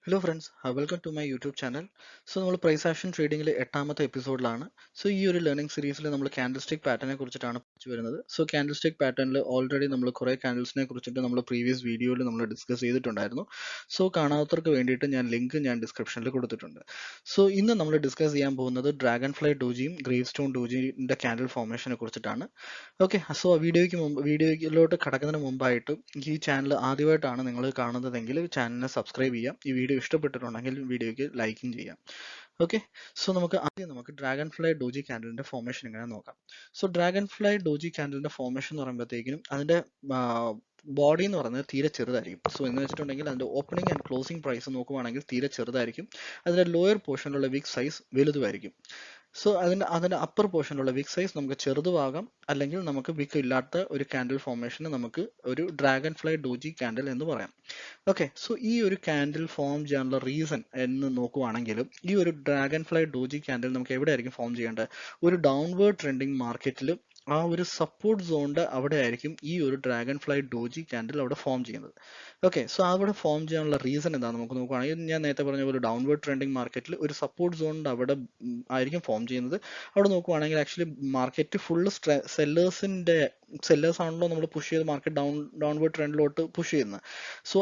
Hello friends, welcome to my YouTube channel. നമ്മൾ price action ട്രേഡിംഗിലെ എട്ടാമത്തെ എപ്പിസോഡിലാണ്. ഈ ഒരു ലേണിംഗ് സീരീസിൽ നമ്മൾ കാൻഡിൽ സ്റ്റിക് പാറ്റേണിനെ കുറിച്ചിട്ടാണ് പഠിച്ചു വരുന്നത്. കാൻഡിൽ സ്റ്റിക് പാറ്റേണിൽ ഓൾറെഡി നമ്മൾ കുറേ കാൻഡിൽസിനെ കുറിച്ചിട്ട് നമ്മൾ പ്രീവിയസ് വീഡിയോയിൽ നമ്മൾ ഡിസ്കസ് ചെയ്തിട്ടുണ്ടായിരുന്നു. കാണാത്തവർക്ക് വേണ്ടിയിട്ട് ഞാൻ ഡിസ്ക്രിപ്ഷനിൽ കൊടുത്തിട്ടുണ്ട്. ഇന്ന് നമ്മൾ ഡിസ്കസ് ചെയ്യാൻ പോകുന്നത് ഡ്രാഗൺ ഫ്ലൈ ഡോജിയും ഗ്രേവ് സ്റ്റോൺ ഡോജിയുടെ കാൻഡിൽ ഫോർമേഷനെ കുറിച്ചിട്ടാണ്. വീഡിയോയിലോട്ട് കടക്കുന്നതിന് മുമ്പായിട്ട് ഈ ചാനൽ ആദ്യമായിട്ടാണ് നിങ്ങൾ കാണുന്നതെങ്കിൽ ചാനലിനെ സബ്സ്ക്രൈബ് ചെയ്യാം. ഈ വീഡിയോ ഇഷ്ടപ്പെട്ടിട്ടുണ്ടെങ്കിൽ വീഡിയോയ്ക്ക് ലൈക്കും ചെയ്യാം. നമുക്ക് ഡ്രാഗൺ ഫ്ലൈ ഡോജി കാൻഡലിന്റെ ഫോർമേഷൻ എങ്ങനെ നോക്കാം. ഡ്രാഗൺ ഫ്ലൈ ഡോജി കാൻഡലിന്റെ ഫോർമേഷൻ എന്ന് പറയുമ്പോഴത്തേക്കും അതിന്റെ ബോഡി എന്ന് പറയുന്നത് തീരെ ചെറുതായിരിക്കും. എന്ന് വെച്ചിട്ടുണ്ടെങ്കിൽ അതിന്റെ ഓപ്പണിംഗ് ആൻഡ് ക്ലോസിംഗ് പ്രൈസ് നോക്കുവാണെങ്കിൽ തീരെ ചെറുതായിരിക്കും. അതിന്റെ ലോയർ പോർഷനിലുള്ള വിക് സൈസ് വലുതുമായിരിക്കും. അതിന്റെ അപ്പർ പോർഷനിലുള്ള വിക് സൈസ് നമുക്ക് ചെറുതുമാകാം, അല്ലെങ്കിൽ നമുക്ക് വിക്ക് ഇല്ലാത്ത ഒരു കാൻഡിൽ ഫോർമേഷന് നമുക്ക് ഒരു ഡ്രാഗൺ ഫ്ലൈ ഡോജി കാൻഡിൽ എന്ന് പറയാം. ഈ ഒരു കാൻഡിൽ ഫോം ചെയ്യാനുള്ള റീസൺ എന്ന് നോക്കുവാണെങ്കിലും ഈ ഒരു ഡ്രാഗൺ ഫ്ലൈ ഡോജി കാൻഡിൽ നമുക്ക് എവിടെയായിരിക്കും ഫോം ചെയ്യേണ്ടത്? ഒരു ഡൗൺവേർഡ് ട്രെൻഡിങ് മാർക്കറ്റിൽ ആ ഒരു സപ്പോർട്ട് സോണിന്റെ അവിടെ ആയിരിക്കും ഈ ഒരു ഡ്രാഗൺ ഫ്ലൈ ഡോജി കാൻഡിൽ അവിടെ ഫോം ചെയ്യുന്നത്. അവിടെ ഫോം ചെയ്യാനുള്ള റീസൺ എന്താ നമുക്ക് നോക്കുവാണെങ്കിൽ, ഞാൻ നേരത്തെ പറഞ്ഞ പോലെ ഡൗൺവേർഡ് ട്രെൻഡിങ് മാർക്കറ്റിൽ ഒരു സപ്പോർട്ട് സോണിന്റെ അവിടെ ആയിരിക്കും ഫോം ചെയ്യുന്നത്. അവിടെ നോക്കുവാണെങ്കിൽ ആക്ച്വലി മാർക്കറ്റ് ഫുള്ള് സെല്ലേഴ്സ് ആണല്ലോ നമ്മൾ പുഷ് ചെയ്ത് മാർക്കറ്റ് ഡൗൺവേർഡ് ട്രെൻഡിലോട്ട് പുഷ് ചെയ്യുന്നത്.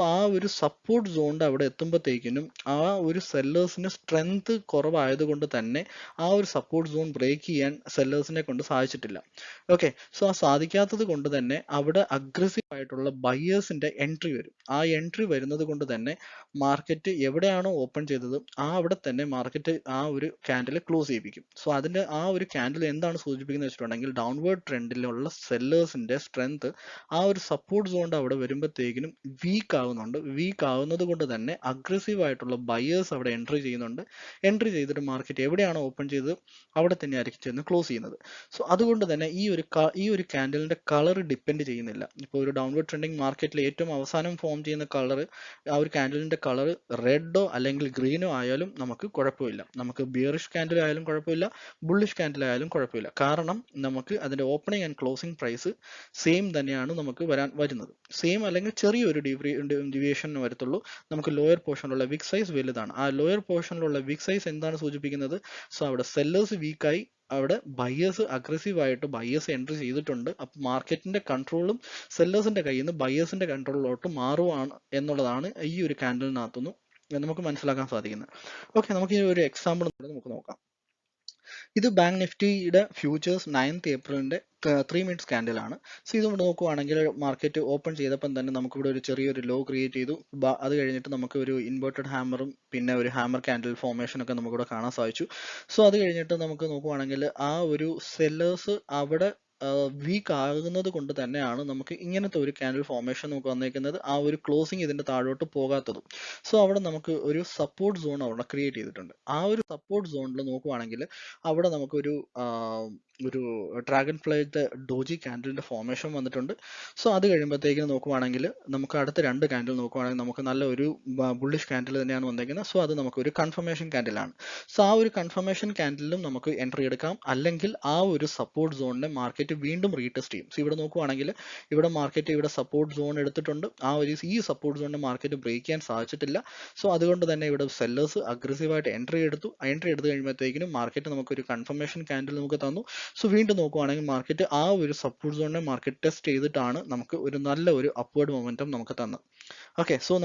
ആ ഒരു സപ്പോർട്ട് സോണിന്റെ അവിടെ എത്തുമ്പോഴത്തേക്കിനും ആ ഒരു സെല്ലേഴ്സിന് സ്ട്രെങ്ത് കുറവായതുകൊണ്ട് തന്നെ ആ ഒരു സപ്പോർട്ട് സോൺ ബ്രേക്ക് ചെയ്യാൻ സെല്ലേഴ്സിനെ കൊണ്ട് സാധിച്ചിട്ടില്ല. ആ സാധിക്കാത്തത് കൊണ്ട് തന്നെ അവിടെ അഗ്രസീവ് ആയിട്ടുള്ള ബയേഴ്സിന്റെ എൻട്രി വരും. ആ എൻട്രി വരുന്നത് കൊണ്ട് തന്നെ മാർക്കറ്റ് എവിടെയാണോ ഓപ്പൺ ചെയ്തത് അവിടെ തന്നെ മാർക്കറ്റ് ആ ഒരു ക്യാൻഡിൽ ക്ലോസ് ചെയ്യിപ്പിക്കും. അതിന്റെ ആ ഒരു ക്യാൻഡിൽ എന്താണ് സൂചിപ്പിക്കുന്നത് വെച്ചിട്ടുണ്ടെങ്കിൽ, ഡൗൺവേർഡ് ട്രെൻഡിലുള്ള സെല്ലേഴ്സിന്റെ സ്ട്രെങ്ത് ആ ഒരു സപ്പോർട്ട് സോണിന്റെ അവിടെ വരുമ്പോഴത്തേക്കിനും വീക്ക് ആവുന്നത് കൊണ്ട് തന്നെ അഗ്രസീവ് ആയിട്ടുള്ള ബയേഴ്സ് അവിടെ എൻട്രി ചെയ്യുന്നുണ്ട്. എൻട്രി ചെയ്തിട്ട് മാർക്കറ്റ് എവിടെയാണോ ഓപ്പൺ ചെയ്തത് അവിടെ തന്നെ ആയിരിക്കും ചെന്ന് ക്ലോസ് ചെയ്യുന്നത്. അതുകൊണ്ട് തന്നെ ഈ ഒരു ക്യാൻഡലിന്റെ കളർ ഡിപ്പെൻഡ് ചെയ്യുന്നില്ല. ഇപ്പോൾ ഒരു ഡൗൺവേർഡ് ട്രെൻഡിങ് മാർക്കറ്റിൽ ഏറ്റവും അവസാനം ഫോം ചെയ്യുന്ന കളർ, ആ ഒരു ക്യാൻഡലിന്റെ കളർ റെഡോ അല്ലെങ്കിൽ ഗ്രീനോ ആയാലും നമുക്ക് കുഴപ്പമില്ല. നമുക്ക് ബിയറിഷ് ക്യാൻഡിൽ ആയാലും കുഴപ്പമില്ല, ബുള്ളിഷ് ക്യാൻഡിൽ ആയാലും കുഴപ്പമില്ല. കാരണം നമുക്ക് അതിന്റെ opening and closing price same തന്നെയാണ് നമുക്ക് വരുന്നത്. സെയിം അല്ലെങ്കിൽ ചെറിയൊരു ഡീവിയേഷൻ വരത്തുള്ളൂ. നമുക്ക് ലോയർ പോർഷനിലുള്ള വിക് സൈസ് വലുതാണ്. ആ ലോയർ പോർഷനിലുള്ള വിക് സൈസ് എന്താണ് സൂചിപ്പിക്കുന്നത്? അവിടെ സെല്ലേഴ്സ് വീക്കായി അവിടെ ബയേഴ്സ് അഗ്രസീവായിട്ട് ബയേഴ്സ് എൻട്രി ചെയ്തിട്ടുണ്ട്. അപ്പോൾ മാർക്കറ്റിന്റെ കൺട്രോളും സെല്ലേഴ്സിന്റെ കയ്യിൽ നിന്ന് ബയേഴ്സിന്റെ കൺട്രോളിലോട്ട് മാറുവാണ് എന്നുള്ളതാണ് ഈ ഒരു ക്യാൻഡലിനകത്തുനിന്ന് നമുക്ക് മനസ്സിലാക്കാൻ സാധിക്കുന്നത്. നമുക്ക് ഈ ഒരു എക്സാമ്പിൾ നമുക്ക് നോക്കാം. ഇത് ബാങ്ക് നിഫ്റ്റിയുടെ ഫ്യൂച്ചേഴ്സ് 9th ഏപ്രിലിന്റെ 3 മിനിറ്റ്സ് ക്യാൻഡിലാണ്. ഇത് നോക്കുവാണെങ്കിൽ മാർക്കറ്റ് ഓപ്പൺ ചെയ്തപ്പം തന്നെ നമുക്കിവിടെ ഒരു ചെറിയൊരു ലോ ക്രിയേറ്റ് ചെയ്തു. അത് കഴിഞ്ഞിട്ട് നമുക്ക് ഒരു ഇൻവേർട്ടഡ് ഹാമറും പിന്നെ ഒരു ഹാമർ ക്യാൻഡിൽ ഫോർമേഷൻ ഒക്കെ നമുക്കിവിടെ കാണാൻ സാധിച്ചു. അത് കഴിഞ്ഞിട്ട് നമുക്ക് നോക്കുവാണെങ്കിൽ ആ ഒരു സെല്ലേഴ്സ് അവിടെ വീക്ക് ആകുന്നത് കൊണ്ട് തന്നെയാണ് നമുക്ക് ഇങ്ങനത്തെ ഒരു ക്യാൻഡിൽ ഫോർമേഷൻ നമുക്ക് വന്നേക്കുന്നത്. ആ ഒരു ക്ലോസിങ് ഇതിന്റെ താഴോട്ട് പോകാത്തതും. അവിടെ നമുക്ക് ഒരു സപ്പോർട്ട് സോൺ അവിടെ ക്രിയേറ്റ് ചെയ്തിട്ടുണ്ട്. ആ ഒരു സപ്പോർട്ട് സോണിൽ നോക്കുവാണെങ്കിൽ അവിടെ നമുക്കൊരു ഒരു ഡ്രാഗൺ ഫ്ലൈത്തെ ഡോജി ക്യാൻഡിലിന്റെ ഫോർമേഷൻ വന്നിട്ടുണ്ട്. അത് കഴിയുമ്പോഴത്തേക്കും നോക്കുവാണെങ്കിൽ നമുക്ക് അടുത്ത രണ്ട് ക്യാൻഡിൽ നോക്കുവാണെങ്കിൽ നമുക്ക് നല്ല ഒരു ബുള്ളിഷ് ക്യാൻഡിൽ തന്നെയാണ് വന്നേക്കുന്നത്. അത് നമുക്കൊരു കൺഫർമേഷൻ ക്യാൻഡിലാണ്. ആ ഒരു കൺഫർമേഷൻ ക്യാൻഡിലും നമുക്ക് എൻട്രി എടുക്കാം, അല്ലെങ്കിൽ ആ ഒരു സപ്പോർട്ട് സോണിനെ മാർക്കറ്റ് വീണ്ടും റീടെസ്റ്റ് ചെയ്യും. ഇവിടെ നോക്കുവാണെങ്കിൽ ഇവിടെ മാർക്കറ്റ് ഇവിടെ സപ്പോർട്ട് സോൺ എടുത്തിട്ടുണ്ട്. ഈ സപ്പോർട്ട് സോണിനെ മാർക്കറ്റ് ബ്രേക്ക് ചെയ്യാൻ സാധിച്ചിട്ടില്ല. അതുകൊണ്ട് തന്നെ ഇവിടെ സെല്ലേഴ്സ് അഗ്രസീവായിട്ട് എൻട്രി എടുത്തു കഴിയുമ്പോഴത്തേക്കിനും മാർക്കറ്റ് നമുക്കൊരു കൺഫർമേഷൻ ക്യാൻഡിൽ നമുക്ക് തന്നു. വീണ്ടും നോക്കുവാണെങ്കിൽ മാർക്കറ്റ് ആ ഒരു സപ്പോർട്ട് സോണിനെ മാർക്കറ്റ് ടെസ്റ്റ് ചെയ്തിട്ടാണ് നമുക്ക് ഒരു നല്ല ഒരു അപ്വേർഡ് മൊമെന്റം നമുക്ക് തന്നത്.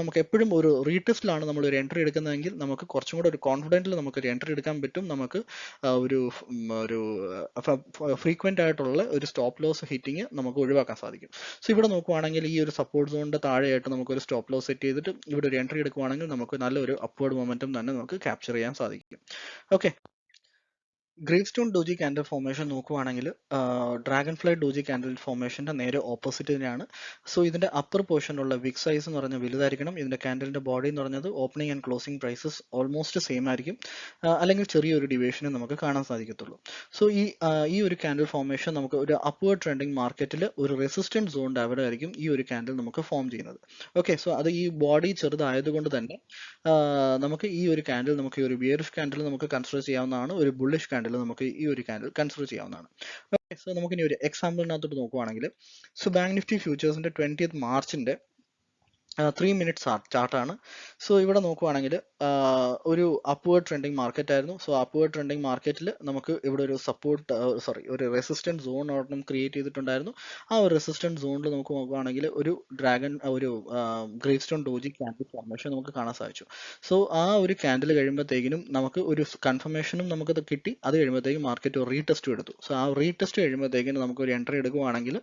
നമുക്ക് എപ്പോഴും ഒരു റീടെസ്റ്റിലാണ് നമ്മൾ ഒരു എൻട്രി എടുക്കുന്നതെങ്കിൽ നമുക്ക് കുറച്ചും കൂടെ ഒരു കോൺഫിഡൻറ്റിൽ നമുക്ക് ഒരു എൻട്രി എടുക്കാൻ പറ്റും. നമുക്ക് ഒരു ഫ്രീക്വന്റ് ആയിട്ടുള്ള ഒരു സ്റ്റോപ്പ് ലോസ് ഹിറ്റിംഗ് നമുക്ക് ഒഴിവാക്കാൻ സാധിക്കും. ഇവിടെ നോക്കുവാണെങ്കിൽ ഈ ഒരു സപ്പോർട്ട് സോണിന്റെ താഴെയായിട്ട് നമുക്ക് ഒരു സ്റ്റോപ്പ് ലോസ് സെറ്റ് ചെയ്തിട്ട് ഇവിടെ ഒരു എൻട്രി എടുക്കുവാണെങ്കിൽ നമുക്ക് നല്ലൊരു അപ്വേർഡ് മൊമെന്റം തന്നെ നമുക്ക് ക്യാപ്ചർ ചെയ്യാൻ സാധിക്കും. Grave stone doji candle formation നോക്കുവാണെങ്കിൽ ഡ്രാഗൺ ഫ്ലൈ ഡോജി ക്യാൻഡിൽ ഫോർമേഷന്റെ നേരെ ഓപ്പോസിറ്റ് തന്നെയാണ്. ഇതിന്റെ അപ്പർ പോർഷനുള്ള വിക് സൈസ് എന്ന് പറഞ്ഞാൽ വലുതായിരിക്കണം. ഇതിന്റെ ക്യാൻഡിലിന്റെ ബോഡി എന്ന് പറഞ്ഞത് opening and closing prices almost same ആയിരിക്കും, അല്ലെങ്കിൽ ചെറിയൊരു ഡിവിയേഷനെ നമുക്ക് കാണാൻ സാധിക്കത്തുള്ളൂ. ഈ ഒരു ക്യാൻഡിൽ ഫോർമേഷൻ നമുക്ക് ഒരു അപ്വേർഡ് ട്രെൻഡിങ് മാർക്കറ്റിൽ ഒരു റെസിസ്റ്റൻറ്റ് സോണിന്റെ അവിടെ ആയിരിക്കും ഈ ഒരു ക്യാൻഡിൽ നമുക്ക് ഫോം ചെയ്യുന്നത്. അത് ഈ ബോഡി ചെറുതായതുകൊണ്ട് തന്നെ നമുക്ക് ഈ ഒരു ക്യാൻഡിൽ നമുക്ക് ഈ ഒരു ബിയറിഷ് ക്യാൻഡിൽ നമുക്ക് കൺസിഡർ ചെയ്യാവുന്നതാണ്. ഒരു ബുള്ളിഷ് ക്യാൻഡിൽ നമുക്ക് ഈ ഒരു ക്യാൻഡിൽ കൺസിഡർ ചെയ്യാവുന്നതാണ്. നമുക്ക് ഇനി ഒരു എക്സാമ്പിളിനകത്തോട്ട് നോക്കുവാണെങ്കിൽ, ബാങ്ക് നിഫ്റ്റി ഫ്യൂച്ചേഴ്സിന്റെ 20th മാർച്ചിന്റെ 3 മിനിറ്റ്സ് ചാർട്ടാണ്. സോ ഇവിടെ നോക്കുവാണെങ്കിൽ ഒരു അപ്വേർഡ് ട്രെൻഡിങ് മാർക്കറ്റ് ആയിരുന്നു. സോ അപ്വേർഡ് ട്രെൻഡിങ് മാർക്കറ്റിൽ നമുക്ക് ഇവിടെ ഒരു സപ്പോർട്ട് ഒരു റെസിസ്റ്റൻറ്റ് സോൺ ഒരെണ്ണം ക്രിയേറ്റ് ചെയ്തിട്ടുണ്ടായിരുന്നു. ആ ഒരു റെസിസ്റ്റൻറ്റ് സോണിൽ നമുക്ക് നോക്കുവാണെങ്കിൽ ഒരു great stone doji candle formation നമുക്ക് കാണാൻ സാധിച്ചു. സോ ആ ഒരു ക്യാൻഡിൽ കഴിയുമ്പോഴത്തേക്കിനും നമുക്ക് ഒരു കൺഫർമേഷനും നമുക്കത് കിട്ടി. അത് കഴിയുമ്പോഴത്തേക്കും മാർക്കറ്റ് ഒരു റീടെസ്റ്റും എടുത്തു. സോ ആ റീടെസ്റ്റ് കഴിയുമ്പോഴത്തേക്കിനും നമുക്ക് ഒരു എൻട്രി എടുക്കുവാണെങ്കിൽ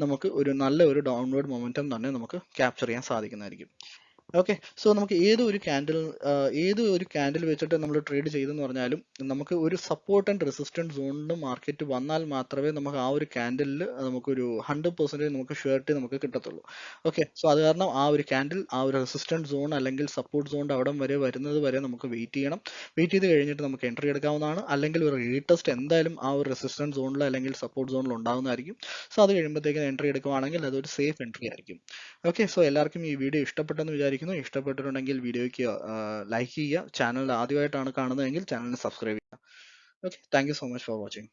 നമുക്ക് ഒരു നല്ല ഒരു ഡൗൺവേർഡ് മൊമെന്റം തന്നെ നമുക്ക് ക്യാപ്ചർ ചെയ്യാൻ സാധിക്കുന്നതായിരിക്കും. ഓക്കെ, സോ നമുക്ക് ഏത് ഒരു ക്യാൻഡിൽ വെച്ചിട്ട് നമ്മൾ ട്രേഡ് ചെയ്തെന്ന് പറഞ്ഞാലും നമുക്ക് ഒരു സപ്പോർട്ട് ആൻഡ് റെസിസ്റ്റൻറ്റ് സോണിൽ മാർക്കറ്റ് വന്നാൽ മാത്രമേ നമുക്ക് ആ ഒരു ക്യാൻഡിലിൽ നമുക്കൊരു 100% നമുക്ക് ഷുവർട്ടി നമുക്ക് കിട്ടത്തുള്ളൂ. ഓക്കെ, സോ അത് കാരണം ആ ഒരു ക്യാൻഡിൽ ആ ഒരു റെസിസ്റ്റൻറ്റ് സോൺ അല്ലെങ്കിൽ സപ്പോർട്ട് സോണിൻ്റെ അവിടം വരെ വരുന്നത് വരെ നമുക്ക് വെയിറ്റ് ചെയ്യണം. വെയിറ്റ് ചെയ്ത് കഴിഞ്ഞിട്ട് നമുക്ക് എൻട്രി എടുക്കാവുന്നതാണ്. അല്ലെങ്കിൽ ഒരു റീടെസ്റ്റ് എന്തായാലും ആ ഒരു റെസിസ്റ്റൻറ്റ് സോണിൽ അല്ലെങ്കിൽ സപ്പോർട്ട് സോണിൽ ഉണ്ടാകുന്നതായിരിക്കും. സോ അത് കഴിയുമ്പോഴത്തേക്കും എൻട്രി എടുക്കുവാണെങ്കിൽ അതൊരു സേഫ് എൻട്രി ആയിരിക്കും. ഓക്കെ, സോ എല്ലാവർക്കും ഈ വീഡിയോ ഇഷ്ടപ്പെട്ടെന്ന് വിചാരിക്കുന്നു. ഇഷ്ടപ്പെട്ടിട്ടുണ്ടെങ്കിൽ വീഡിയോയ്ക്ക് ലൈക്ക് ചെയ്യുക. ചാനൽ ആദ്യമായിട്ടാണ് കാണുന്നതെങ്കിൽ ചാനലിന് സബ്സ്ക്രൈബ് ചെയ്യുക. Okay, thank you so much for watching.